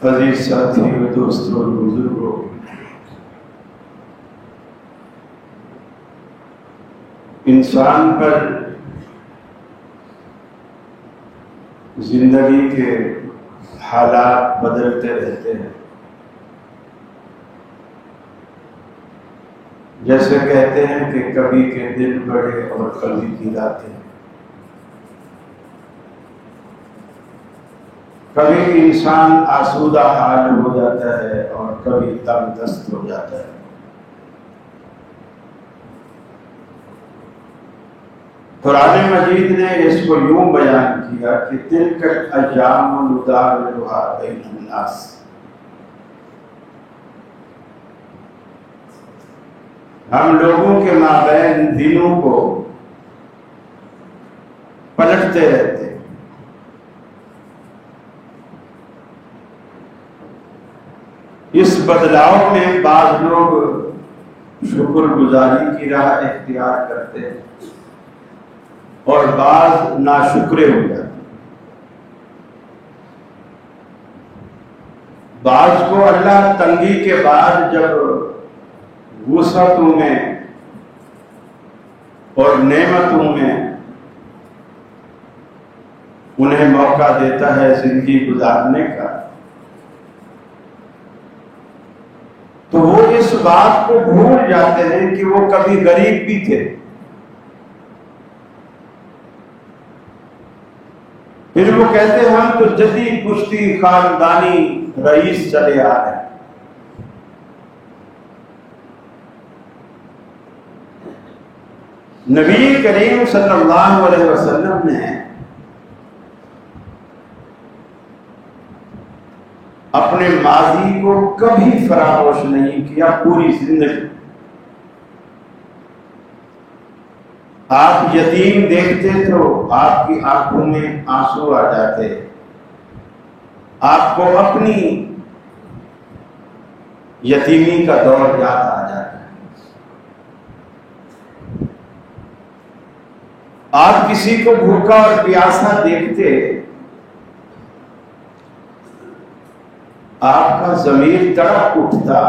عزیز ساتھیوں، دوستوں، بزرگوں، انسان پر زندگی کے حالات بدلتے رہتے ہیں۔ جیسے کہتے ہیں کہ کبھی کے دن بڑے اور کبھی کی راتیں، کبھی انسان آسودہ حال ہو جاتا ہے اور کبھی تنگ دست ہو جاتا ہے۔ قرآن مجید نے اس کو یوں بیان کیا کہ تلک الایام نداولها بین الناس، ہم لوگوں کے مابین دنوں کو پلٹتے رہتے ہیں۔ اس بدلاؤ میں بعض لوگ شکر گزاری کی راہ اختیار کرتے ہیں اور بعض ناشکرے ہو جاتے ہیں۔ بعض کو اللہ تنگی کے بعد جب وسعتوں میں اور نعمتوں میں انہیں موقع دیتا ہے زندگی گزارنے کا، تو وہ اس بات کو بھول جاتے ہیں کہ وہ کبھی غریب بھی تھے۔ پھر وہ کہتے ہیں ہم تو جدید پشتی خاندانی رئیس چلے آ رہے ہیں۔ نبی کریم صلی اللہ علیہ وسلم نے اپنے ماضی کو کبھی فراموش نہیں کیا پوری زندگی۔ آپ یتیم دیکھتے تو آپ کی آنکھوں میں آنسو آ جاتے، آپ کو اپنی یتیمی کا دور یاد آ جاتا۔ آپ کسی کو بھوکا اور پیاسا دیکھتے، آپ کا ضمیر تڑپ اٹھتا،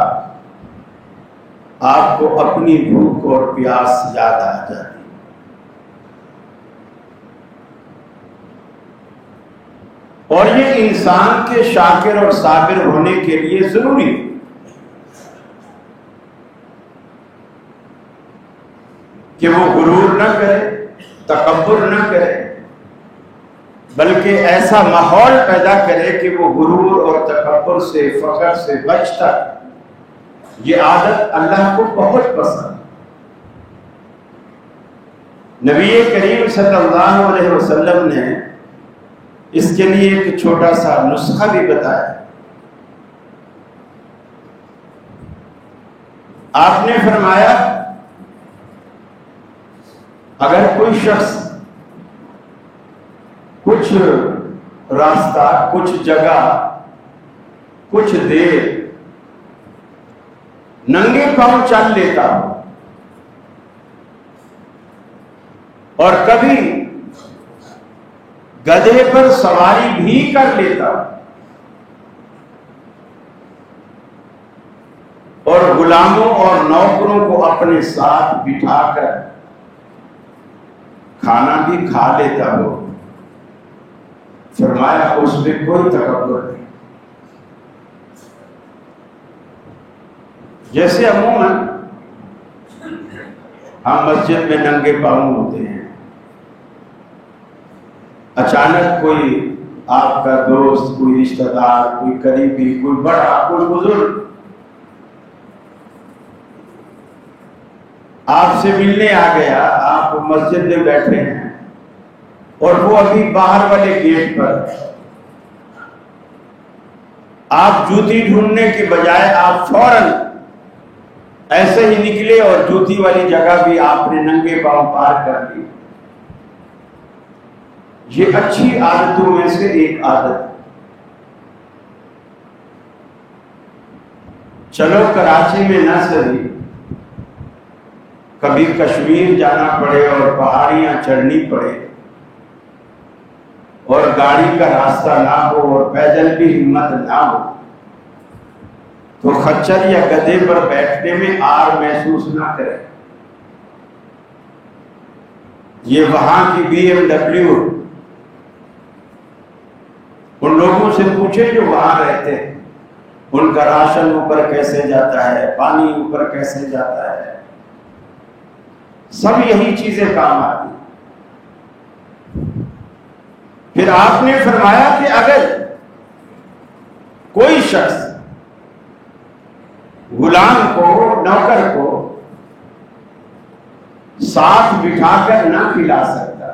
آپ کو اپنی بھوک اور پیاس یاد آ جاتی۔ اور یہ انسان کے شاکر اور صابر ہونے کے لیے ضروری ہے۔ کہ وہ غرور نہ کرے، تکبر نہ کرے، بلکہ ایسا ماحول پیدا کرے کہ وہ غرور اور تکبر سے، فخر سے بچتا ہے۔ یہ عادت اللہ کو بہت پسند ہے۔ نبی کریم صلی اللہ علیہ وسلم نے اس کے لیے ایک چھوٹا سا نسخہ بھی بتایا۔ آپ نے فرمایا اگر کوئی شخص کچھ راستہ، کچھ جگہ، کچھ دیر ننگے پاؤں چل لیتا ہو اور کبھی گدھے پر سواری بھی کر لیتا ہو اور غلاموں اور نوکروں کو اپنے ساتھ بٹھا کر کھانا بھی کھا لیتا ہو، فرمایا اس میں کوئی تکبر نہیں۔ جیسے عموماً ہم مسجد میں ننگے پاؤں ہوتے ہیں، اچانک کوئی آپ کا دوست، کوئی رشتہ دار، کوئی قریبی، کوئی بڑا، کوئی بزرگ آپ سے ملنے آ گیا، آپ مسجد میں بیٹھے ہیں اور وہ ابھی باہر والے گیٹ پر، آپ جوتی ڈھونڈنے کے بجائے آپ فوراً ایسے ہی نکلے اور جوتی والی جگہ بھی آپ نے ننگے پاؤں پار کر لی۔ یہ اچھی عادتوں میں سے ایک عادت۔ چلو کراچی میں نہ صحیح، کبھی کشمیر جانا پڑے اور پہاڑیاں چڑھنی پڑے اور گاڑی کا راستہ نہ ہو اور پیدل بھی ہمت نہ ہو، تو خچر یا گدھے پر بیٹھنے میں آر محسوس نہ کرے. یہ وہاں کی BMW، ان لوگوں سے پوچھے جو وہاں رہتے ہیں، ان کا راشن اوپر کیسے جاتا ہے، پانی اوپر کیسے جاتا ہے، سب یہی چیزیں کام آتی. پھر آپ نے فرمایا کہ اگر کوئی شخص غلام کو، نوکر کو ساتھ بٹھا کر نہ کھلا سکتا،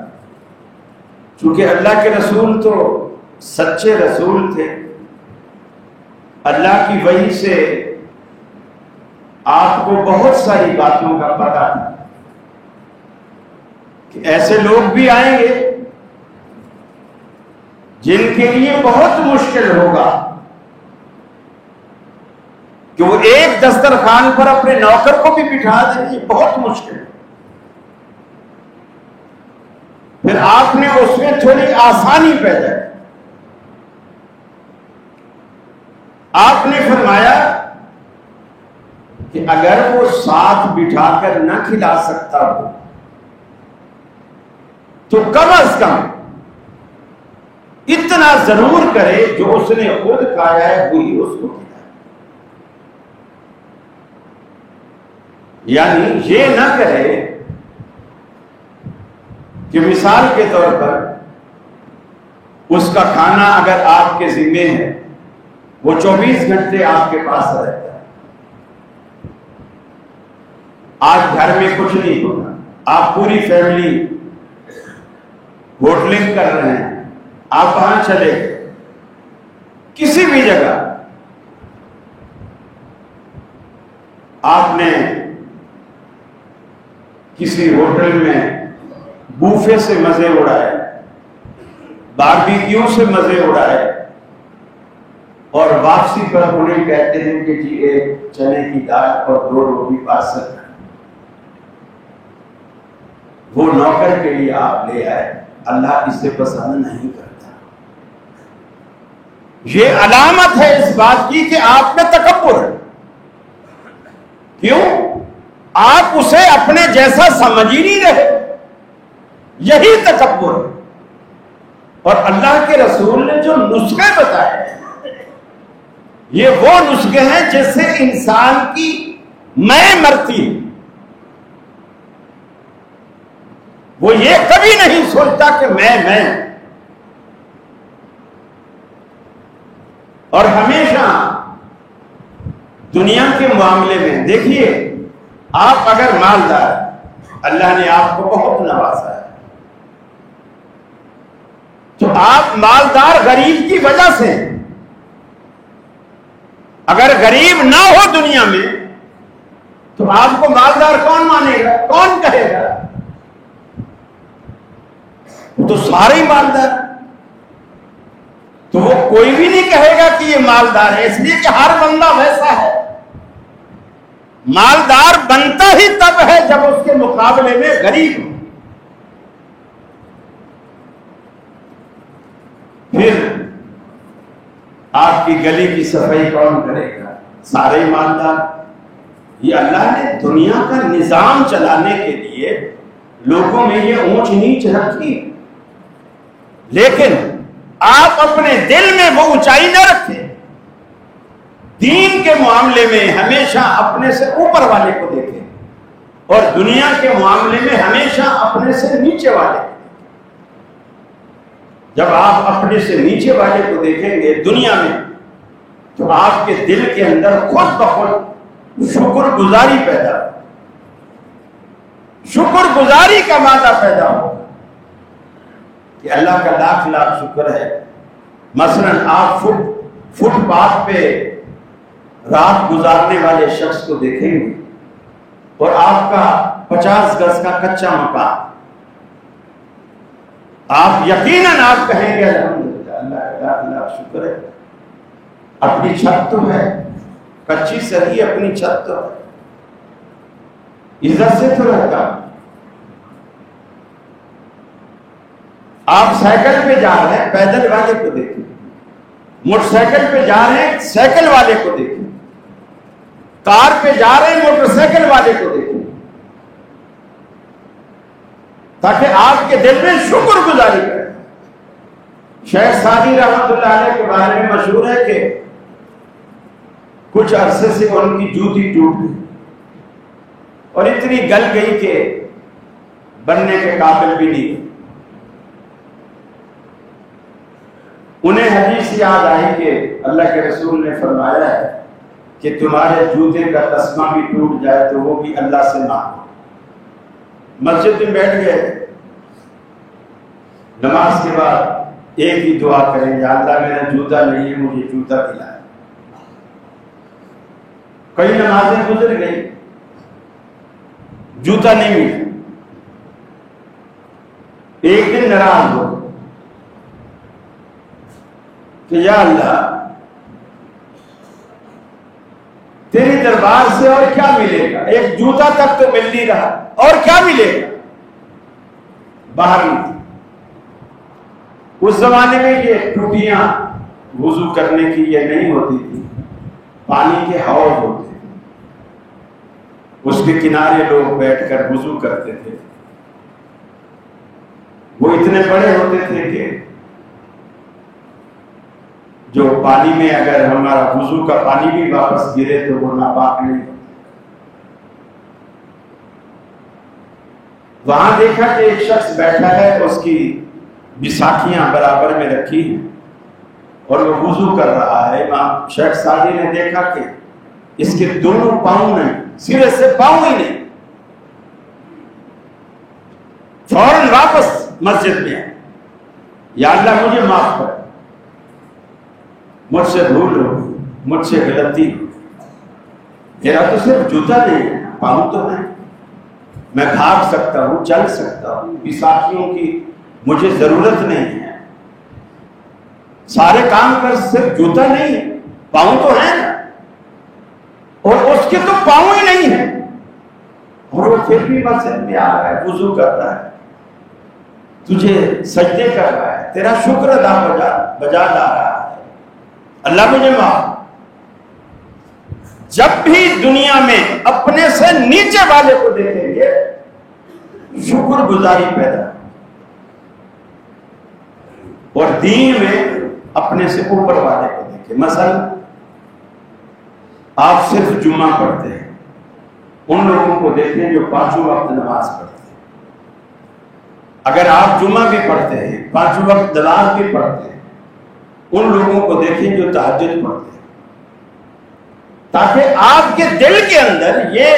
چونکہ اللہ کے رسول تو سچے رسول تھے، اللہ کی وحی سے آپ کو بہت ساری باتوں کا پتہ تھا کہ ایسے لوگ بھی آئیں گے جن کے لیے بہت مشکل ہوگا کہ وہ ایک دسترخوان پر اپنے نوکر کو بھی بٹھا دیں، یہ بہت مشکل ہے. پھر آپ نے اس میں تھوڑی آسانی پیدا کی. آپ نے فرمایا کہ اگر وہ ساتھ بٹھا کر نہ کھلا سکتا ہو تو کم از کم اتنا ضرور کرے جو اس نے خود کھایا ہے وہی اس کو کھلائے. یعنی یہ نہ کرے کہ مثال کے طور پر اس کا کھانا اگر آپ کے ذمے ہے، وہ 24 گھنٹے آپ کے پاس رہتا ہے. آج گھر میں کچھ نہیں ہوگا، آپ پوری فیملی ہوٹلنگ کر رہے ہیں، آپ کہاں چلے گئے، کسی بھی جگہ آپ نے کسی ہوٹل میں بوفے سے مزے اڑائے، باربیکیو سے مزے اڑائے، اور واپسی پر انہیں کہتے ہیں کہ جی ایک چنے کی دال اور 2 روٹی پارسل. وہ نوکر کے لیے آپ لے آئے، اللہ اسے پسند نہیں کرتا. یہ علامت ہے اس بات کی کہ آپ میں تکبر ہے. کیوں؟ آپ اسے اپنے جیسا سمجھ ہی نہیں رہے، یہی تکبر ہے. اور اللہ کے رسول نے جو نسخے بتائے یہ وہ نسخے ہیں جس سے انسان کی میں مرتی ہے. وہ یہ کبھی نہیں سوچتا کہ میں اور ہمیشہ دنیا کے معاملے میں دیکھیے، آپ اگر مالدار، اللہ نے آپ کو بہت نوازا ہے، تو آپ مالدار غریب کی وجہ سے، اگر غریب نہ ہو دنیا میں تو آپ کو مالدار کون مانے گا، کون کہے گا؟ تو سارے مالدار، تو وہ کوئی بھی نہیں کہے گا کہ یہ مالدار ہے، اس لیے کہ ہر بندہ ویسا ہے. مالدار بنتا ہی تب ہے جب اس کے مقابلے میں غریب ہو. پھر آپ کی گلی کی صفائی کون کرے گا؟ سارے مالدار. یہ اللہ نے دنیا کا نظام چلانے کے لیے لوگوں میں یہ اونچ نیچ رکھی، لیکن آپ اپنے دل میں وہ اونچائی نہ رکھیں. دین کے معاملے میں ہمیشہ اپنے سے اوپر والے کو دیکھیں، اور دنیا کے معاملے میں ہمیشہ اپنے سے نیچے والے. جب آپ اپنے سے نیچے والے کو دیکھیں گے دنیا میں، تو آپ کے دل کے اندر خود بخود شکر گزاری پیدا ہو، شکر گزاری کا مادہ پیدا ہو کہ اللہ کا لاکھ لاکھ شکر ہے. مثلا آپ فٹ پاتھ پہ رات گزارنے والے شخص کو دیکھیں گے اور آپ کا 50 گز کا کچا مکان، آپ یقیناً آپ کہیں گے الحمدللہ، اللہ شکر ہے، اپنی چھت تو ہے، کچی صحیح اپنی چھت تو ہے، عزت سے تو رہتا. آپ سائیکل پہ جا رہے ہیں، پیدل والے کو دیکھیں، موٹر سائیکل پہ جا رہے ہیں، سائیکل والے کو دیکھیں. کار پہ جا رہے ہیں موٹر سائیکل والے کو دیکھیں، تاکہ آپ کے دل میں شکر گزاری کریں۔ شیخ سعدی رحمۃ اللہ علیہ کے بارے میں مشہور ہے کہ کچھ عرصے سے ان کی جوتی ٹوٹ گئی اور اتنی گل گئی کہ بننے کے قابل بھی نہیں۔ انہیں حدیث یاد آئی کہ اللہ کے رسول نے فرمایا ہے کہ تمہارے جوتے کا تسمہ بھی ٹوٹ جائے تو وہ بھی اللہ سے مانگو۔ مسجد میں بیٹھ گئے، نماز کے بعد ایک ہی دعا کریں، یا اللہ میرا جوتا نہیں ہے، مجھے جوتا دلائے۔ کئی نمازیں گزر گئی، جوتا نہیں ملا۔ ایک دن ناراض ہو کہ یا اللہ تیری دربار سے اور کیا ملے گا، ایک جوتا تک تو مل نہیں رہا، اور کیا ملے گا؟ باہر نہیں۔ اس زمانے میں یہ ٹوٹیاں وضو کرنے کی یہ نہیں ہوتی تھی، پانی کے حوض ہوتے تھے، اس کے کنارے لوگ بیٹھ کر وضو کرتے تھے۔ وہ اتنے بڑے ہوتے تھے کہ جو پانی میں اگر ہمارا وضو کا پانی بھی واپس گرے تو وہ ناپاک نہیں ہوتا۔ وہاں دیکھا کہ ایک شخص بیٹھا ہے، اس کی بیساکھیاں برابر میں رکھی ہیں اور وہ وضو کر رہا ہے۔ امام شیخ سعدی نے دیکھا کہ اس کے دونوں پاؤں نہیں، سرے سے پاؤں ہی نہیں۔ فوراً واپس مسجد میں، یا اللہ مجھے معاف کر، مجھ سے بھول ہو گئی، مجھ سے غلطی ہو، میرا تو صرف جوتا نہیں ہے، پاؤں تو ہے، میں بھاگ سکتا ہوں، چل سکتا ہوں، بیساکھیوں کی مجھے ضرورت نہیں ہے، سارے کام کر، صرف جوتا نہیں ہے، پاؤں تو ہے نا، اور اس کے تو پاؤں ہی نہیں ہے، اور وہ پھر بھی مسجد میں آ رہا ہے، وضو کر رہا ہے، تجھے سجدے کر رہا ہے، تیرا شکر ادا بجا لا رہا ہے، اللہ مجھے معاف۔ جب بھی دنیا میں اپنے سے نیچے والے کو دیکھیں گے شکر گزاری پیدا، اور دین میں اپنے سے اوپر والے کو دیکھیں۔ مثلا آپ صرف جمعہ پڑھتے ہیں، ان لوگوں کو دیکھیں جو پانچوں وقت نماز پڑھتے ہیں۔ اگر آپ جمعہ بھی پڑھتے ہیں، پانچوں وقت نماز بھی پڑھتے ہیں، ان لوگوں کو دیکھیں جو تہجد پڑھتے ہیں، تاکہ آپ کے دل کے اندر یہ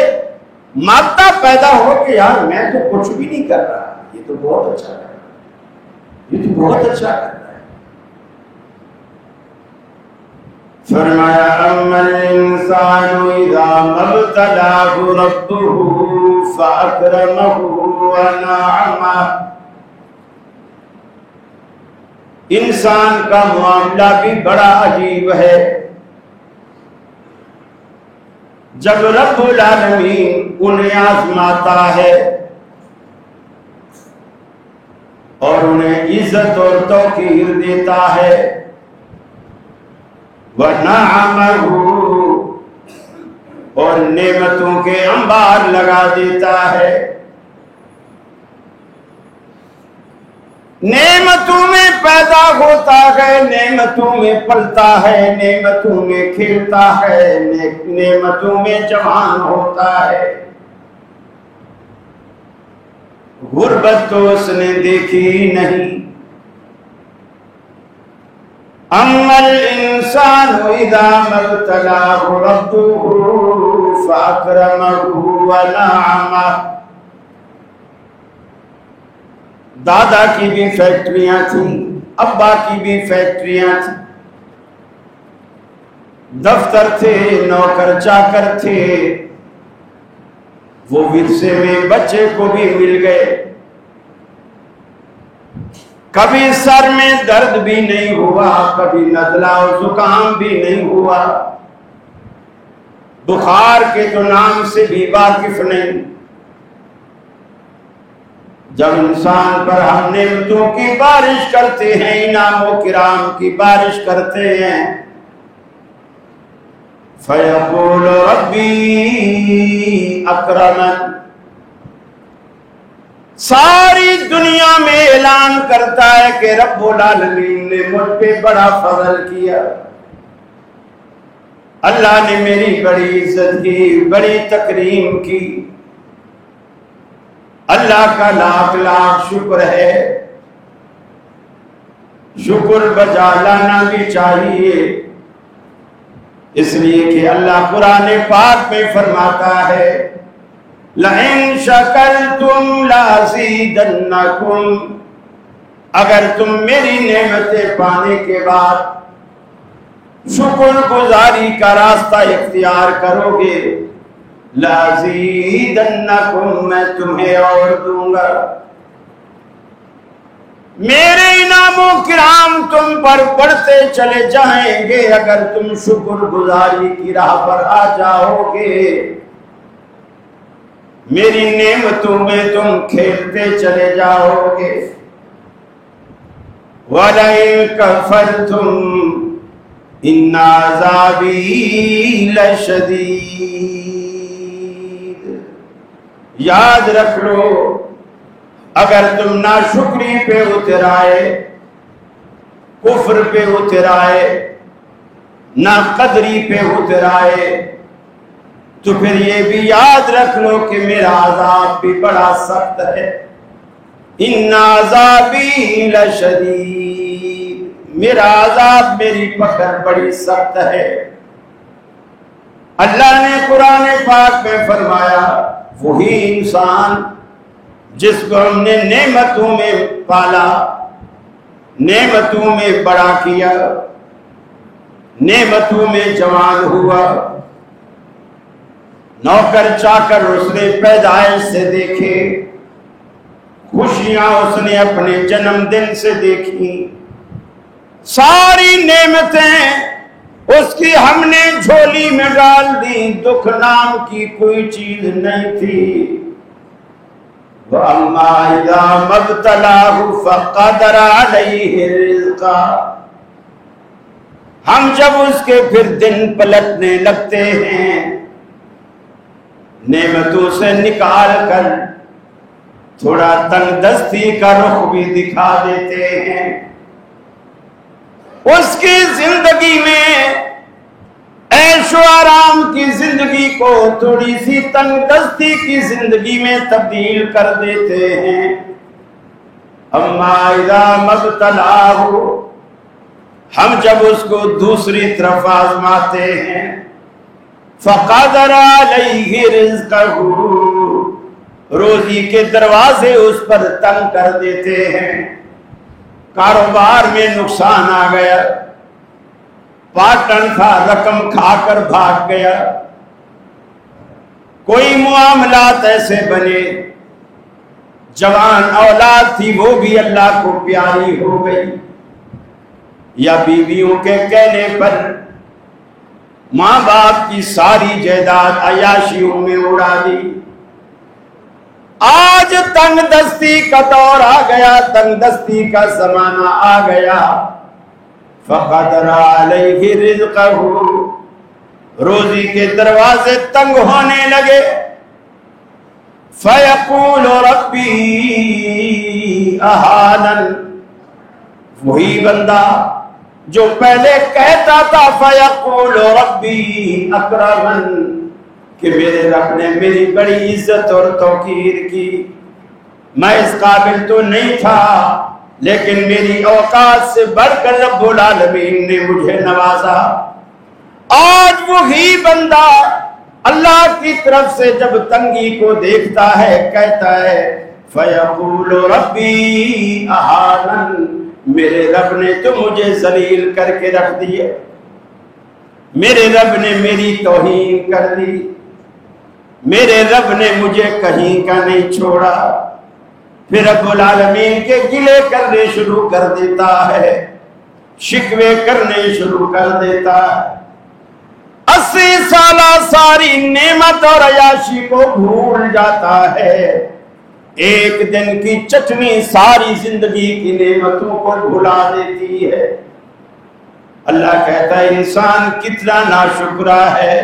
مادہ پیدا ہو کہ یار میں تو کچھ بھی نہیں کر رہا، یہ تو بہت اچھا کر رہا ہے، یہ تو بہت اچھا کر رہا ہے۔ فرمایا اما الانسان اذا ما ابتلاه ربه فاکرمه ونعمه، انسان کا معاملہ بھی بڑا عجیب ہے۔ جب رب العالمین انہیں آزماتا ہے اور انہیں عزت اور توقیر دیتا ہے، وَنَعَمَهُ، اور نعمتوں کے انبار لگا دیتا ہے، نعمتوں میں پیدا ہوتا ہے، نعمتوں میں پلتا ہے، نعمتوں میں کھیلتا ہے، نعمتوں میں جوان ہوتا ہے۔ غربت تو اس نے دیکھی نہیں۔ اما الانسان اذا ما ابتلاه ربه فاکرمه ونعمه، دادا کی بھی فیکٹریاں تھیں، ابا کی بھی فیکٹریاں تھیں، دفتر تھے، نوکر چاکر تھے، وہ ورثے میں بچے کو بھی مل گئے، کبھی سر میں درد بھی نہیں ہوا، کبھی نزلہ اور زکام بھی نہیں ہوا، بخار کے تو نام سے بھی واقف نہیں۔ جب انسان پر ہم نعمتوں کی بارش کرتے ہیں، انعام و کرام کی بارش کرتے ہیں، فیقول ربی اکرمن، ساری دنیا میں اعلان کرتا ہے کہ رب العالمین نے مجھ پہ بڑا فضل کیا، اللہ نے میری بڑی عزت کی، بڑی تکریم کی، اللہ کا لاکھ لاکھ شکر ہے۔ شکر بجا لانا بھی چاہیے، اس لیے کہ اللہ قرآن پاک میں فرماتا ہے لَإِن شَكَرْتُمْ لَأَزِيدَنَّكُمْ، اگر تم میری نعمتیں پانے کے بعد شکر گزاری کا راستہ اختیار کرو گے، لَأَزِيدَنَّكُمْ، میں تمہیں اور دوں گا، میرے انعام و کرام تم پر بڑھتے چلے جائیں گے اگر تم شکر گزاری کی راہ پر آ جاؤ گے، میری نعمتوں میں تم کھیلتے چلے جاؤ گے۔ وَلَئِن كَفَرْتُمْ إِنَّ عَذَابِي لَشَدِيدٌ، یاد رکھ لو اگر تم ناشکری پہ اتر آئے، کفر پہ اتر آئے، ناقدری پہ اتر آئے، تو پھر یہ بھی یاد رکھ لو کہ میرا عذاب بھی بڑا سخت ہے۔ ان عذابی لشدید، میرا عذاب، میری پکڑ بڑی سخت ہے۔ اللہ نے قرآن پاک میں فرمایا وہی انسان جس کو ہم نے نعمتوں میں پالا، نعمتوں میں بڑا کیا، نعمتوں میں جوان ہوا، نوکر چاکر اس نے پیدائش سے دیکھے، خوشیاں اس نے اپنے جنم دن سے دیکھی، ساری نعمتیں اس کی ہم نے جھولی میں ڈال دی، دکھ نام کی کوئی چیز نہیں تھی۔ وَأَمَّا إِذَا مَا ابْتَلَاهُ فَقَدَرَ عَلَيْهِ رِزْقَهُ، ہم جب اس کے پھر دن پلٹنے لگتے ہیں، نعمتوں سے نکال کر تھوڑا تنگ دستی کا رخ بھی دکھا دیتے ہیں، اس کی زندگی میں عیش و آرام کی زندگی کو تھوڑی سی تنگ دستی کی زندگی میں تبدیل کر دیتے ہیں۔ اما اذا مبتلاہ، ہم جب اس کو دوسری طرف آزماتے ہیں، فقدر علیہ رزقہ، روزی کے دروازے اس پر تنگ کر دیتے ہیں، کاروبار میں نقصان آ گیا، پاٹن تھا رقم کھا کر بھاگ گیا، کوئی معاملات ایسے بنے، جوان اولاد تھی وہ بھی اللہ کو پیاری ہو گئی، یا بیویوں کے کہنے پر ماں باپ کی ساری جائیداد عیاشیوں میں اڑا دی۔ آج تنگ دستی کا دور آ گیا، تنگ دستی کا زمانہ آ گیا۔ فقدر علیہ رزقہ، روزی کے دروازے تنگ ہونے لگے۔ فیقول ربی اہانن، وہی بندہ جو پہلے کہتا تھا فیقول ربی اکرمن، کہ میرے رب نے میری بڑی عزت اور توقیر کی، میں اس قابل تو نہیں تھا لیکن میری اوقات سے بڑھ کر رب العالمین نے مجھے نوازا۔ آج وہی بندہ اللہ کی طرف سے جب تنگی کو دیکھتا ہے کہتا ہے فیقول ربی اہانن، میرے رب نے تو مجھے ذلیل کر کے رکھ دیا، میرے رب نے میری توہین کر دی، میرے رب نے مجھے کہیں کا نہیں چھوڑا۔ پھر رب العالمین کے گلے کرنے شروع کر دیتا ہے، شکوے کرنے شروع کر دیتا ہے، 80 سالہ ساری نعمت اور عیاشی کو بھول جاتا ہے، ایک دن کی چٹنی ساری زندگی کی نعمتوں کو بھلا دیتی ہے۔ اللہ کہتا ہے انسان کتنا ناشکرا ہے،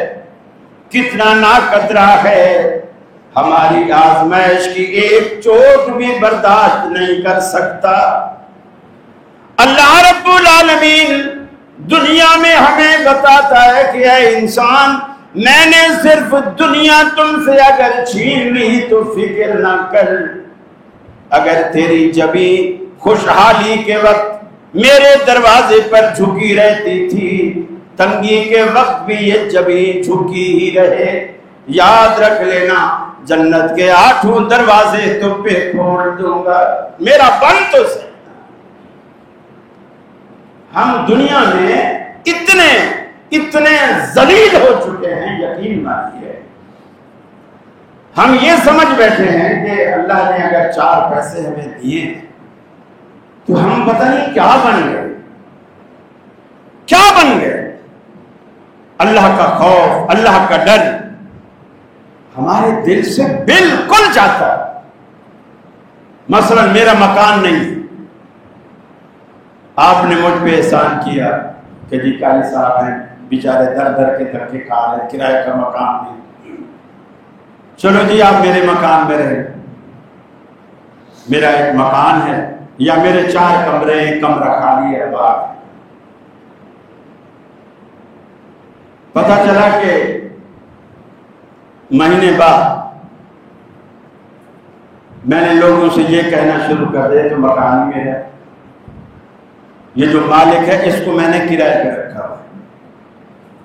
کتنا ناقدرا ہے، ہماری آزمائش کی ایک چوٹ بھی برداشت نہیں کر سکتا۔ اللہ رب العالمین دنیا میں ہمیں بتاتا ہے کہ اے انسان، میں نے صرف دنیا تم سے اگر چھین لی تو فکر نہ کر، اگر تیری جبیں خوشحالی کے وقت میرے دروازے پر جھکی رہتی تھی، تنگی کے وقت بھی یہ جبیں جھکی ہی رہے، یاد رکھ لینا جنت کے 8 دروازے تم پہ کھول دوں گا، میرا بن تو سے۔ ہم دنیا میں اتنے ذلیل ہو چکے ہیں، یقین مانیے، ہم یہ سمجھ بیٹھے ہیں کہ اللہ نے اگر 4 پیسے ہمیں دیے تو ہم پتہ نہیں کیا بن گئے، کیا بن گئے۔ اللہ کا خوف، اللہ کا ڈر ہمارے دل سے بالکل جاتا ہے۔ مثلا میرا مکان نہیں، آپ نے مجھ پہ احسان کیا کہ جی قاری صاحب ہیں بیچارے در در کے دھکے کھا رہے، کرایہ کا مکان نہیں، چلو جی آپ میرے مکان میں رہے، میرا ایک مکان ہے یا میرے 4 کمرے، 1 کمرہ خالی ہے باہر۔ پتہ چلا کہ مہینے بعد میں نے لوگوں سے یہ کہنا شروع کر دیا کہ مکان ہی میرا ہے، یہ جو مالک ہے اس کو میں نے کرایہ پہ رکھا ہوا ہے۔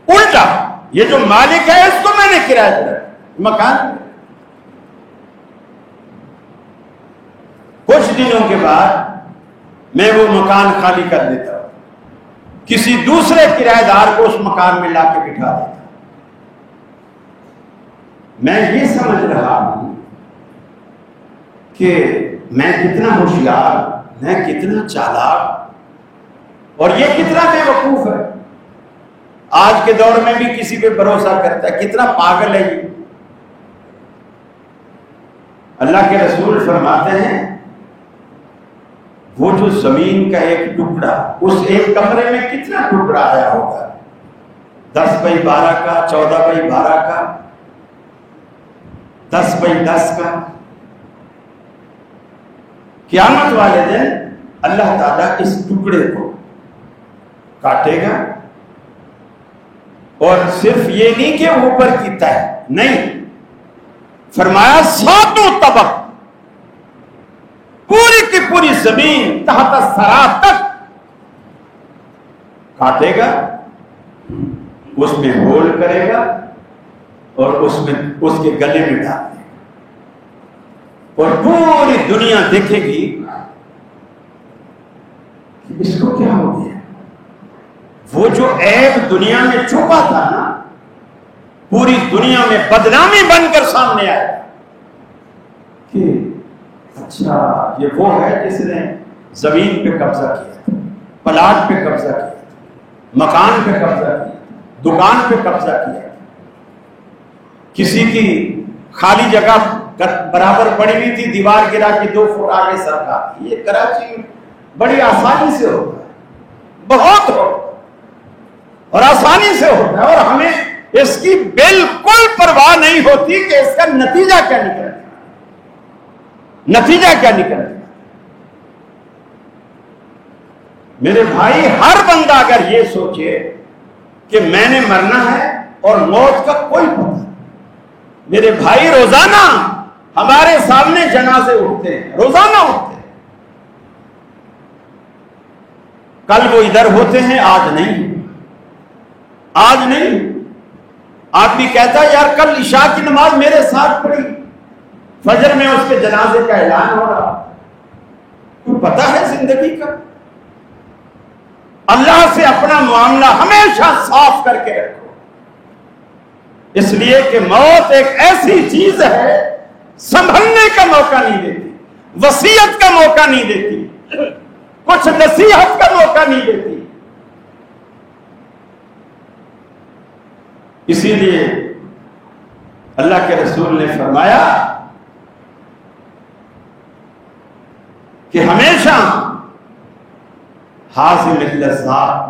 الٹا یہ جو مالک ہے اس کو میں نے کرایہ پہ رکھا، مکان۔ کچھ دنوں کے بعد میں وہ مکان خالی کر دیتا ہوں، کسی دوسرے کرایہ دار کو اس مکان میں لا کے بٹھا دیتا ہوں۔ میں یہ سمجھ رہا ہوں کہ میں کتنا ہوشیار، میں کتنا چالاک اور یہ کتنا بے وقوف ہے۔ آج کے دور میں بھی کسی پہ بھروسہ کرتا ہے، کتنا پاگل ہے یہ۔ اللہ کے رسول فرماتے ہیں وہ جو زمین کا ایک ٹکڑا، اس ایک کمرے میں کتنا ٹکڑا آیا ہوگا، 10x12 کا، 14x12 کا، 10x10 کا۔ قیامت والے دن اللہ تعالیٰ اس ٹکڑے کو کاٹے گا، اور صرف یہ نہیں کہ اوپر کی تہ، نہیں، فرمایا 7 طبق، پوری کی پوری زمین تحت الثری تک کاٹے گا، اس میں ہول کرے گا اور اس کے گلے میں ڈال دے گا، اور پوری دنیا دیکھے گی کہ اس کو کیا ہو گیا۔ وہ جو عیب دنیا میں چھپا تھا نا، پوری دنیا میں بدنامی بن کر سامنے آیا کہ اچھا یہ وہ ہے جس نے زمین پہ قبضہ کیا، پلاٹ پہ قبضہ کیا، مکان پہ قبضہ کیا، دکان پہ قبضہ کیا، کسی کی خالی جگہ برابر پڑی ہوئی تھی، دیوار گرا کے 2 فٹ آگے سرکا۔ یہ کراچی میں بڑی آسانی سے ہوتا ہے، بہت ہوتا ہے اور آسانی سے ہوتا ہے، اور ہمیں اس کی بالکل پرواہ نہیں ہوتی کہ اس کا نتیجہ کیا نکلے گا، نتیجہ کیا نکلے گا۔ میرے بھائی، ہر بندہ اگر یہ سوچے کہ میں نے مرنا ہے اور موت کا کوئی پتہ نہیں۔ میرے بھائی، روزانہ ہمارے سامنے جنازے اٹھتے ہیں، روزانہ اٹھتے ہیں، کل وہ ادھر ہوتے ہیں، آج نہیں، آج نہیں۔ آدمی کہتا ہے یار کل عشاء کی نماز میرے ساتھ پڑھی، فجر میں اس کے جنازے کا اعلان ہو رہا، تو پتہ ہے زندگی کا۔ اللہ سے اپنا معاملہ ہمیشہ صاف کر کے رکھو، اس لیے کہ موت ایک ایسی چیز ہے سنبھلنے کا موقع نہیں دیتی، وصیت کا موقع نہیں دیتی، کچھ نصیحت کا موقع نہیں دیتی۔ اسی لیے اللہ کے رسول نے فرمایا کہ ہمیشہ حاصل اللذات،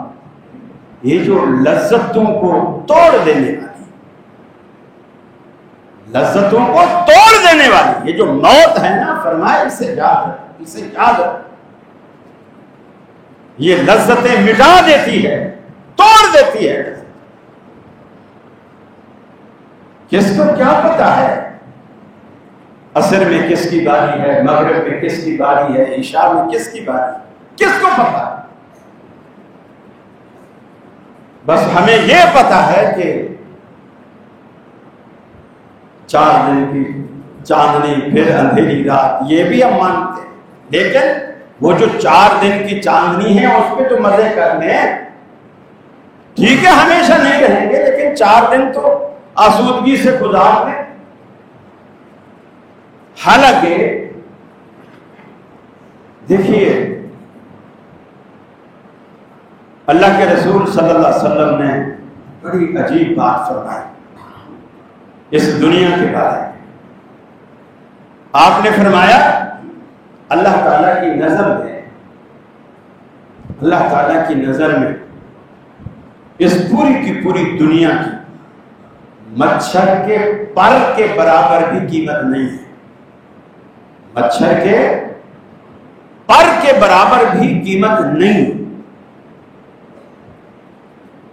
یہ جو لذتوں کو توڑ دینے والی، لذتوں کو توڑ دینے والی یہ جو موت ہے نا، فرمائے اسے یاد رکھ، اسے یاد رکھ، یہ لذتیں مٹا دیتی ہے، توڑ دیتی ہے۔ کس کو کیا پتا ہے عصر میں کس کی باری ہے، مغرب میں کس کی باری ہے، عشاء میں کس کی باری، کس کو پتا ہے؟ بس ہمیں یہ پتا ہے کہ 4 دن کی چاندنی پھر اندھیری رات، یہ بھی ہم مانتے ہیں، لیکن وہ جو 4 دن کی چاندنی ہے اس پہ تو مزے کرنے ہیں، ٹھیک ہے ہمیشہ نہیں رہیں گے، لیکن 4 دن تو آسودگی سے گزار لیں۔ حالانکہ دیکھیے اللہ کے رسول صلی اللہ علیہ وسلم نے بڑی عجیب بات فرمائی اس دنیا کے بارے میں۔ آپ نے فرمایا اللہ تعالیٰ کی نظر میں، اللہ تعالیٰ کی نظر میں اس پوری کی پوری دنیا کی مچھر کے پر کے برابر بھی قیمت نہیں ہے، مچھر کے پر کے برابر بھی قیمت نہیں۔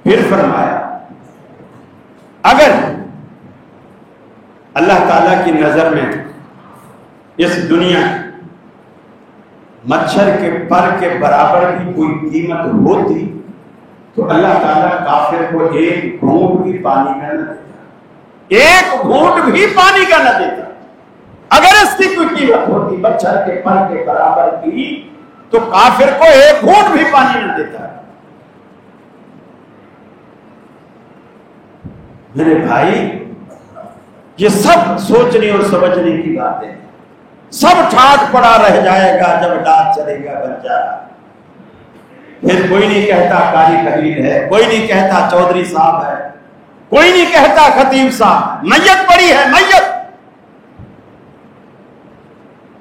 پھر فرمایا اگر اللہ تعالیٰ کی نظر میں اس دنیا مچھر کے پر کے برابر بھی کوئی قیمت ہوتی تو اللہ تعالیٰ کافر کو ایک گھونٹ بھی پانی کا نہ دیتا، ایک گھونٹ بھی پانی کا نہ دیتا۔ اگر اس کی کوئی قیمت ہوتی مچھر کے پر کے برابر بھی تو کافر کو ایک گھونٹ بھی پانی نہ دیتا۔ میرے بھائی یہ سب سوچنے اور سمجھنے کی باتیں، سب ٹھاٹ پڑا رہ جائے گا جب ڈانٹ چلے گا بچہ۔ پھر کوئی نہیں کہتا قاری خلیل ہے، کوئی نہیں کہتا چودھری صاحب ہے، کوئی نہیں کہتا خطیب صاحب، میت پڑی ہے میت۔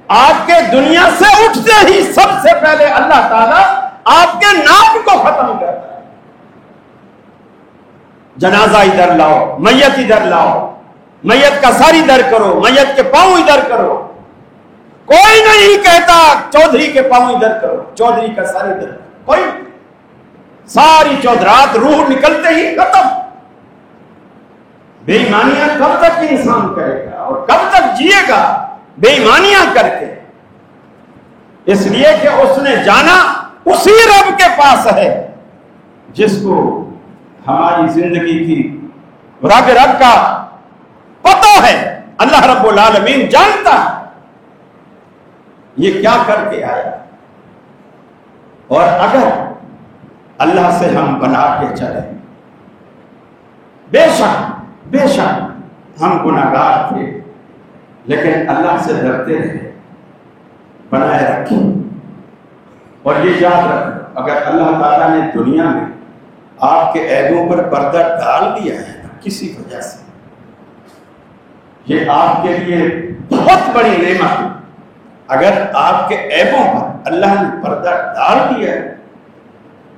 آپ کے دنیا سے اٹھتے ہی سب سے پہلے اللہ تعالیٰ آپ کے نام کو ختم کرتا ہے۔ جنازہ ادھر لاؤ، میت ادھر لاؤ، میت کا سر ادھر کرو، میت کے پاؤں ادھر کرو، کوئی نہیں کہتا چودھری کے پاؤں ادھر کرو، چودھری کا سر ادھر، کوئی ساری چودرات روح نکلتے ہی ختم۔ بے ایمانیاں کب تک انسان کرے گا اور کب تک جیے گا بے ایمانیاں کر کے؟ اس لیے کہ اس نے جانا اسی رب کے پاس ہے جس کو ہماری زندگی کی رب کا پتہ ہے، اللہ رب العالمین جانتا ہے یہ کیا کر کے آیا۔ اور اگر اللہ سے ہم بنا کے چلے، بے شک ہم گناہگار تھے لیکن اللہ سے ڈرتے رہے، بنائے رکھے۔ اور یہ یاد رکھو اگر اللہ تعالیٰ نے دنیا میں آپ کے عیبوں پر پردہ ڈال دیا ہے کسی وجہ سے، یہ آپ کے لیے بہت بڑی نعمت ہے۔ اگر آپ کے عیبوں پر اللہ نے پردہ ڈال دیا ہے،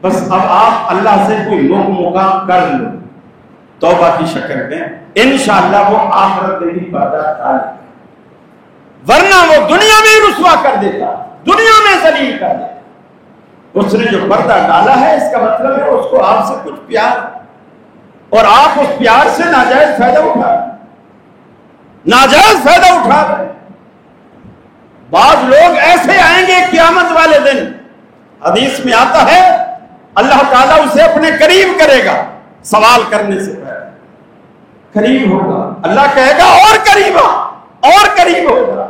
بس اب آپ اللہ سے کوئی مقام کر لو توبہ کی شکل میں، انشاءاللہ وہ آخرت میں بھی پردہ ڈالے، ورنہ وہ دنیا میں رسوا کر دیتا، دنیا میں ذلیل کر دیتا۔ اس نے جو پردہ ڈالا ہے اس کا مطلب ہے اس کو آپ سے کچھ پیار، اور آپ اس پیار سے ناجائز فائدہ اٹھا رہے، ناجائز فائدہ اٹھا رہے۔ بعض لوگ ایسے آئیں گے قیامت والے دن، حدیث میں آتا ہے اللہ تعالیٰ اسے اپنے قریب کرے گا، سوال کرنے سے پہلے قریب ہوگا، اللہ کہے گا اور قریب آ، اور قریب ہوگا،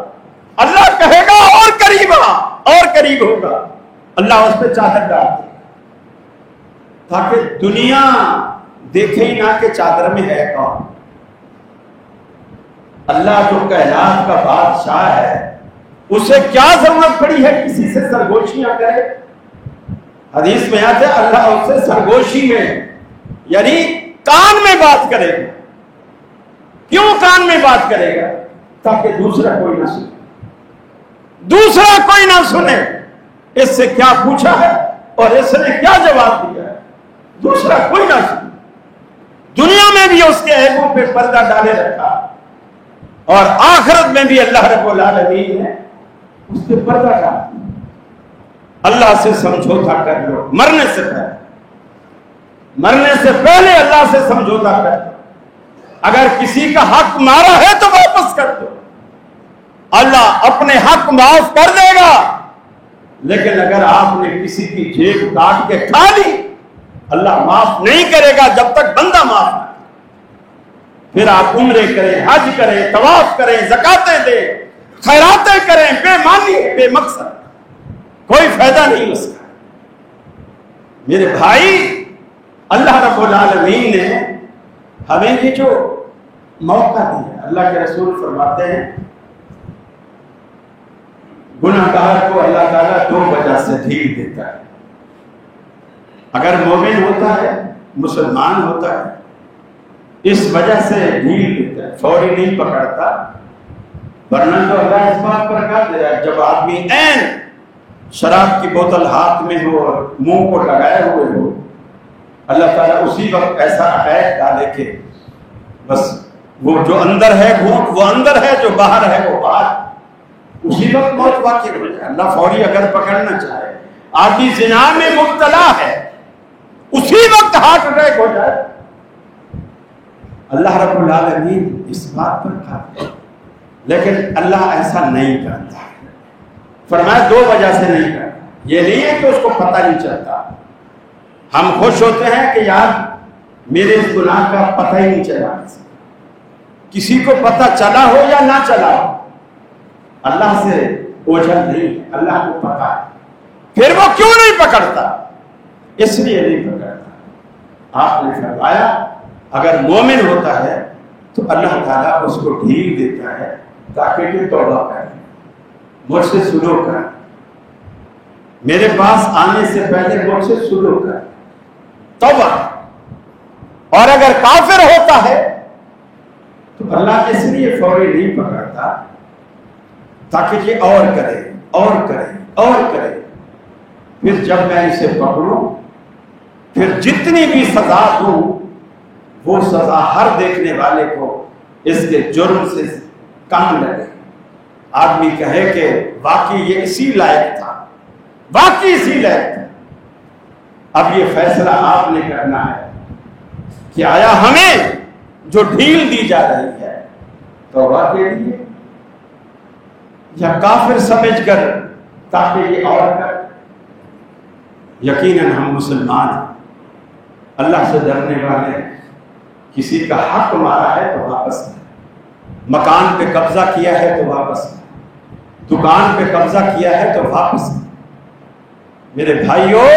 اللہ کہے گا اور قریب آ، اور قریب ہوگا، اللہ اس پہ چادر ڈال دے تاکہ دنیا دیکھے ہی نہ کہ چادر میں ہے کون۔ اللہ جو کائنات کا بادشاہ ہے اسے کیا ضرورت پڑی ہے کسی سے سرگوشیاں کرے؟ حدیث میں آتا ہے اللہ اس سے سرگوشی میں یعنی کان میں بات کرے گا۔ کیوں کان میں بات کرے گا؟ تاکہ دوسرا کوئی نہ سنے، دوسرا کوئی نہ سنے اس سے کیا پوچھا ہے اور اس نے کیا جواب دیا ہے۔ دوسرا کوئی نہ سنے. دنیا میں بھی اس کے عیبوں پہ پردہ ڈالے رکھا اور آخرت میں بھی اللہ رب العالمین نے اس پہ پردہ ڈالا. اللہ سے سمجھوتا کر لو مرنے سے پہلے اللہ سے سمجھوتا کر لو. اگر کسی کا حق مارا ہے تو واپس کر دو, اللہ اپنے حق معاف کر دے گا. لیکن اگر آپ نے کسی کی جیب کاٹ کے کھا لی, اللہ معاف نہیں کرے گا جب تک بندہ معاف نہ. پھر آپ عمرے کریں, حج کریں, طواف کریں, زکاتیں دیں, خیراتیں کریں, بے معنی بے مقصد, کوئی فائدہ نہیں اس کا. میرے بھائی, اللہ رب العالمین نے ہمیں یہ جو موقع دیا, اللہ کے رسول فرماتے ہیں گناہ گار کو اللہ تعالیٰ 2 وجہ سے ڈھیل دیتا ہے. اگر مومن ہوتا ہے, مسلمان ہوتا ہے, اس وجہ سے ڈھیل دیتا ہے, فوری نہیں پکڑتا. ورنہ تو اللہ اس بات پر کہا دے رہا ہے جب آدمی عین شراب کی بوتل ہاتھ میں ہو اور منہ کو لگائے ہوئے ہو, اللہ تعالیٰ اسی وقت ایسا عہد ڈالے کہ بس وہ جو اندر ہے گھونٹ وہ اندر ہے, جو باہر ہے وہ باہر, اسی وقت موت واقع ہو جائے. اللہ فوری اگر پکڑنا چاہے, آدمی زنا میں مبتلا ہے, اسی وقت ہارٹ اٹیک ہو جائے. اللہ رب العالمین اس بات پر کہا, لیکن اللہ ایسا نہیں کرتا. فرمایا 2 وجہ سے نہیں کرتا. یہ نہیں ہے کہ اس کو پتہ نہیں چلتا. ہم خوش ہوتے ہیں کہ یار میرے اس گناہ کا پتہ ہی نہیں چلا. کسی کو پتہ چلا ہو یا نہ چلا ہو, اللہ سے اوجھل نہیں, اللہ کو پتہ ہے. پھر وہ کیوں نہیں پکڑتا؟ اس لیے نہیں پکڑتا. آپ نے فرمایا اگر مومن ہوتا ہے تو اللہ تعالیٰ اس کو ڈھیل دیتا ہے تاکہ کہ توبہ کرے, مجھ سے سلوک کر, میرے پاس آنے سے پہلے مجھ سے سلوک کر, توبہ. اور اگر کافر ہوتا ہے تو اللہ اس لیے فوری نہیں پکڑتا تاکہ یہ اور کرے اور کرے اور کرے. پھر جب میں اسے پکڑوں, پھر جتنی بھی سزا دوں وہ سزا ہر دیکھنے والے کو اس کے جرم سے کم لگے. آدمی کہے کہ واقعی یہ اسی لائق تھا, واقعی اسی لائق تھا. اب یہ فیصلہ آپ نے کرنا ہے کہ آیا ہمیں جو ڈھیل دی جا رہی ہے توبہ کے لیے یا کافر سمجھ کر تاکہ یہ اور کر. یقیناً ہم مسلمان ہیں, اللہ سے ڈرنے والے ہیں. کسی کا حق مارا ہے تو واپس کریں, مکان پہ قبضہ کیا ہے تو واپس کریں, دکان پہ قبضہ کیا ہے تو واپس کریں. میرے بھائیوں,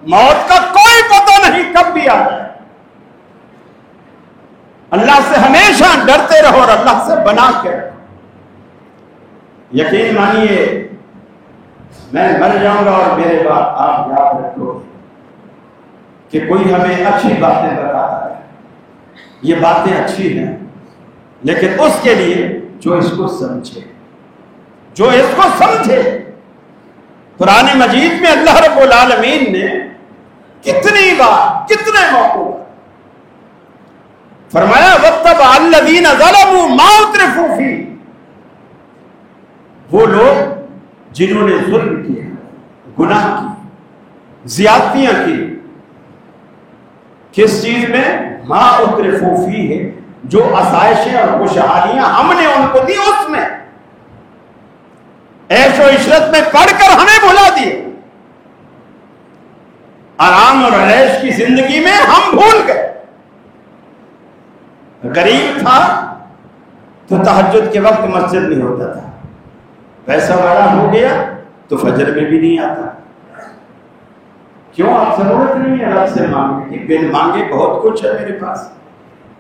موت کا کوئی پتہ نہیں کب بھی آ جائے. اللہ سے ہمیشہ ڈرتے رہو اور اللہ سے بنا کے رہو. یقین مانیے میں مر جاؤں گا اور میرے بعد آپ یاد رکھو کہ کوئی ہمیں اچھی باتیں بتاتا ہے. یہ باتیں اچھی ہیں لیکن اس کے لیے جو اس کو سمجھے, جو اس کو سمجھے. قرآن مجید میں اللہ رب العالمین نے کتنی بار کتنے موقعوں فرمایا وَاتَّبَعَ الَّذِينَ ظَلَمُوا مَا أُتْرِفُوا فِيهِ, وہ لوگ جنہوں نے ظلم کیا, گناہ کی, زیادتیاں کی. کس چیز میں؟ ما اترفوا فیہ, جو آسائشیں اور خوشحالیاں ہم نے ان کو دی اس میں, عیش و عشرت میں پڑھ کر ہمیں بھلا دیے. آرام اور عیش کی زندگی میں ہم بھول گئے. غریب تھا تو تہجد کے وقت مسجد نہیں ہوتا تھا, پیسہ والا ہو گیا تو فجر میں بھی نہیں آتا. کیوں؟ آپ ضرورت نہیں ہے رب سے مانگنے کی, بن مانگے بہت کچھ ہے میرے پاس.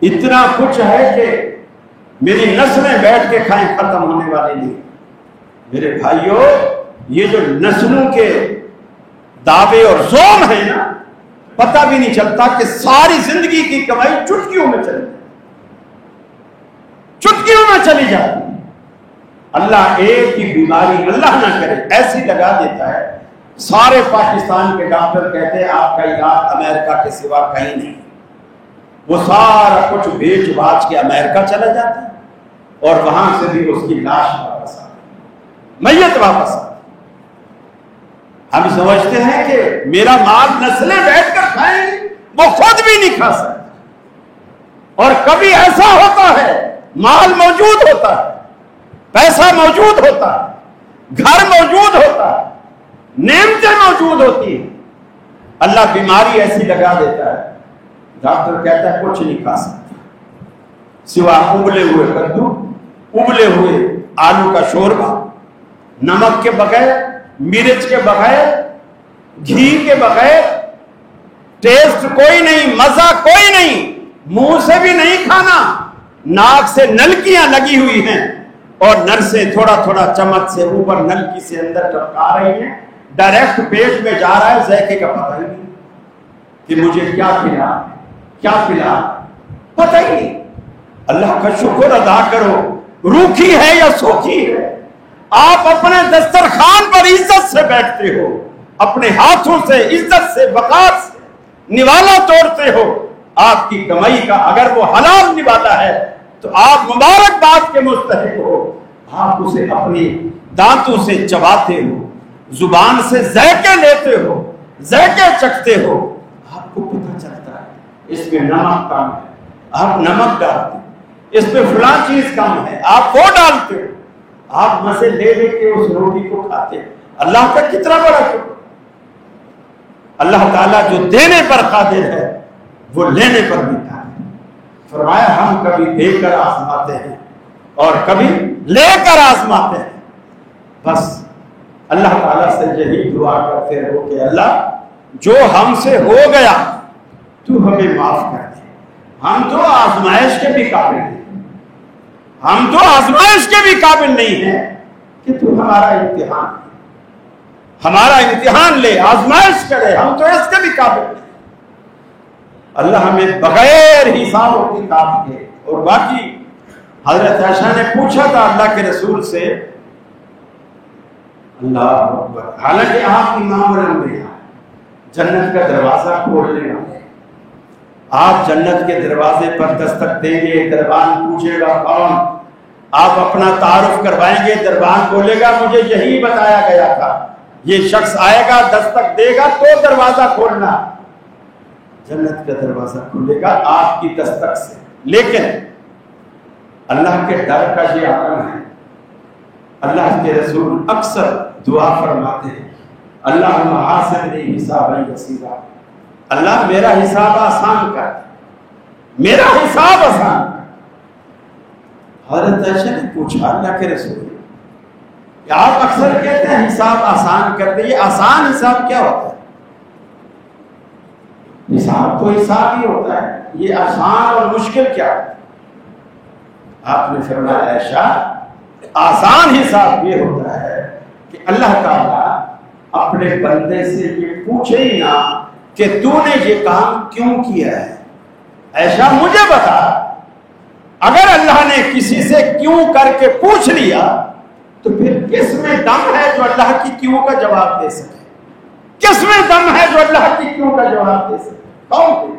اتنا کچھ ہے کہ میری نسلیں بیٹھ کے کھائیں ختم ہونے والی نہیں. میرے بھائیوں, یہ جو نسلوں کے دعوے اور زوم ہیں نا, پتہ بھی نہیں چلتا کہ ساری زندگی کی کمائی چٹکیوں میں چلی جاتی, چٹکیوں میں چلی جاتی. اللہ ایک ہی بیماری اللہ نہ کرے ایسی لگا دیتا ہے سارے پاکستان کے ڈاکٹر کہتے ہیں آپ کا علاج امریکہ کے سوا کہیں نہیں. وہ سارا کچھ بیچ باچ کے امریکہ چلا جاتا ہے اور وہاں سے بھی اس کی لاش واپس آتی، میت واپس آتی. ہم سمجھتے ہیں کہ میرا مال نسلیں بیٹھ کر کھائیں گے، وہ خود بھی نہیں کھا سکتے. اور کبھی ایسا ہوتا ہے مال موجود ہوتا ہے، پیسہ موجود ہوتا ہے، گھر موجود ہوتا ہے، نعمتیں موجود ہوتی ہیں، اللہ بیماری ایسی لگا دیتا ہے، ڈاکٹر کہتا ہے کچھ نہیں کھا سکتا سوا ابلے ہوئے کدو، ابلے ہوئے آلو کا شوربہ، نمک کے بغیر، مرچ کے بغیر، گھی کے بغیر، ٹیسٹ کوئی نہیں، مزہ کوئی نہیں، منہ سے بھی نہیں کھانا، ناک سے نلکیاں لگی ہوئی ہیں اور نرسیں تھوڑا تھوڑا چمچ سے اوپر نلکی سے اندر ٹپکا رہی ہیں، ڈائریکٹ پیٹ میں جا رہا ہے، ذائقے کا پتہ ہی نہیں کہ مجھے کیا کھلا کیا پلا، پتہ ہی نہیں. اللہ کا شکر ادا کرو، روکھی ہے یا سوکھی ہے. آپ اپنے دسترخوان پر عزت سے بیٹھتے ہو، اپنے ہاتھوں سے عزت سے وقار سے نوالا توڑتے ہو. آپ کی کمائی کا اگر وہ حلال نوالا ہے تو آپ مبارکباد کے مستحق ہو. آپ اسے اپنی دانتوں سے چباتے ہو، زبان سے ذائقے لیتے ہو، ذائقے چکھتے ہو. آپ کو پتہ چلتا ہے اس میں نمک کم ہے، آپ نمک ڈالتے ہیں، اس پہ فلاں چیز کم ہے، آپ وہ ڈالتے ہو. آپ مزے لے لے کے اس روٹی کو کھاتے ہیں. اللہ کا کتنا بڑا شکر. اللہ تعالیٰ جو دینے پر قادر ہے وہ لینے پر بھی قادر. فرمایا ہم کبھی دے کر آزماتے ہیں اور کبھی لے کر آزماتے ہیں. بس اللہ تعالیٰ سے یہی دعا کرتے رہو کہ اللہ جو ہم سے ہو گیا تو ہمیں معاف کر دے. ہم تو آزمائش کے بھی قابل نہیں، ہم تو آزمائش کے بھی قابل نہیں ہیں کہ تو ہمارا امتحان لے، آزمائش کرے. ہم تو اس کے بھی قابل نہیں. اللہ ہمیں بغیر حساب و کتاب کے. اور باقی حضرت عائشہ نے پوچھا تھا اللہ کے رسول سے، اللہ اکبر، حالانکہ آپ امام الانبیاء جنت کا دروازہ کھولنے والے، آپ جنت کے دروازے پر دستک دیں گے، دربان پوچھے گا کون، آپ اپنا تعارف کروائیں گے، دربان بولے گا مجھے یہی بتایا گیا تھا، یہ شخص آئے گا دستک دے گا تو دروازہ کھولنا. جنت کا دروازہ کھولے گا آپ کی دستک سے. لیکن اللہ کے ڈر کا یہ عالم ہے. اللہ کے رسول اکثر دعا فرماتے ہیں اللہم حاسبنی حسابا یسیرا، اللہ میرا حساب آسان کر، میرا حساب آسان کر. حضرت عائشہ نے پوچھا اللہ کے رسول کہ آپ اکثر کہتے ہیں حساب آسان کر دیں، یہ آسان حساب کیا ہوتا ہے؟ حساب تو حساب ہی ہوتا ہے، یہ آسان اور مشکل کیا ہے؟ آپ نے فرمایا عائشہ آسان حساب یہ ہوتا ہے کہ اللہ تعالیٰ اپنے بندے سے یہ پوچھے ہی نہ کہ تو نے یہ کام کیوں کیا ہے. عائشہ مجھے بتا، اگر اللہ نے کسی سے کیوں کر کے پوچھ لیا تو پھر کس میں دم ہے جو اللہ کی کیوں کا جواب دے سکے؟ کس میں دم ہے جو اللہ کی کیوں کا جواب دے سکے؟ کون؟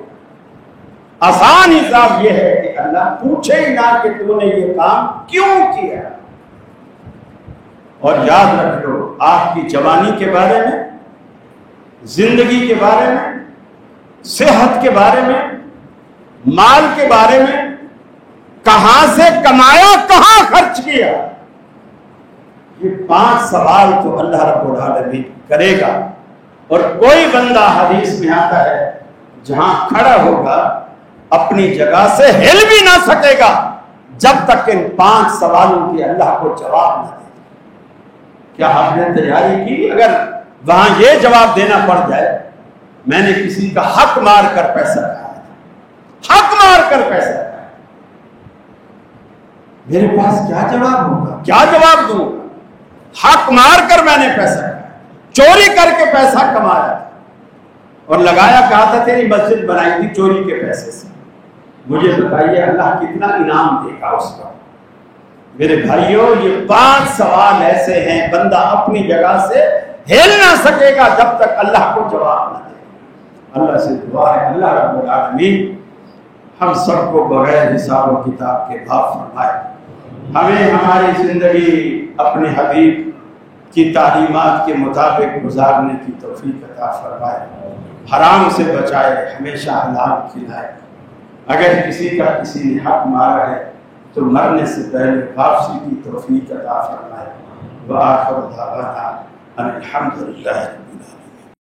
آسان حساب یہ ہے کہ اللہ پوچھے ہی نہ کہ تو نے یہ کام کیوں کیا. اور یاد رکھ لو آپ کی جوانی کے بارے میں، زندگی کے بارے میں، صحت کے بارے میں، مال کے بارے میں، کہاں سے کمایا کہاں خرچ کیا، یہ 5 سوال تو اللہ رب العالمین کرے گا. اور کوئی بندہ حدیث میں آتا ہے جہاں کھڑا ہوگا اپنی جگہ سے ہل بھی نہ سکے گا جب تک ان 5 سوالوں کی اللہ کو جواب نہ دے. کیا آپ نے تیاری کی؟ اگر وہاں یہ جواب دینا پڑ جائے میں نے کسی کا حق مار کر پیسہ کھایا، حق مار کر پیسہ کھایا، میرے پاس کیا جواب ہوگا؟ کیا جواب دوں؟ حق مار کر میں نے پیسہ کھایا، چوری کر کے پیسہ کمایا اور لگایا، کہا تھا تیری مسجد بنائی تھی چوری کے پیسے سے. مجھے بتائیے اللہ کتنا انعام دے گا اس کا. میرے بھائیوں یہ 5 سوال ایسے ہیں بندہ اپنی جگہ سے ہل نہ سکے گا جب تک اللہ کو جواب نہ دے۔ اللہ سے دعا ہے اللہ رب العالمین ہم سب کو بغیر حساب و کتاب کے معاف فرمائے، ہمیں ہماری زندگی اپنے حبیب کی تعلیمات کے مطابق گزارنے کی توفیق عطا فرمائے، حرام سے بچائے، ہمیشہ حلال کھلائے۔ اگر کسی کا کسی نے حق مارا ہے تو مرنے سے پہلے واپسی کی توفیق عطا فرمائے۔ وآخر دعوانا ان الحمد للہ رب العالمین۔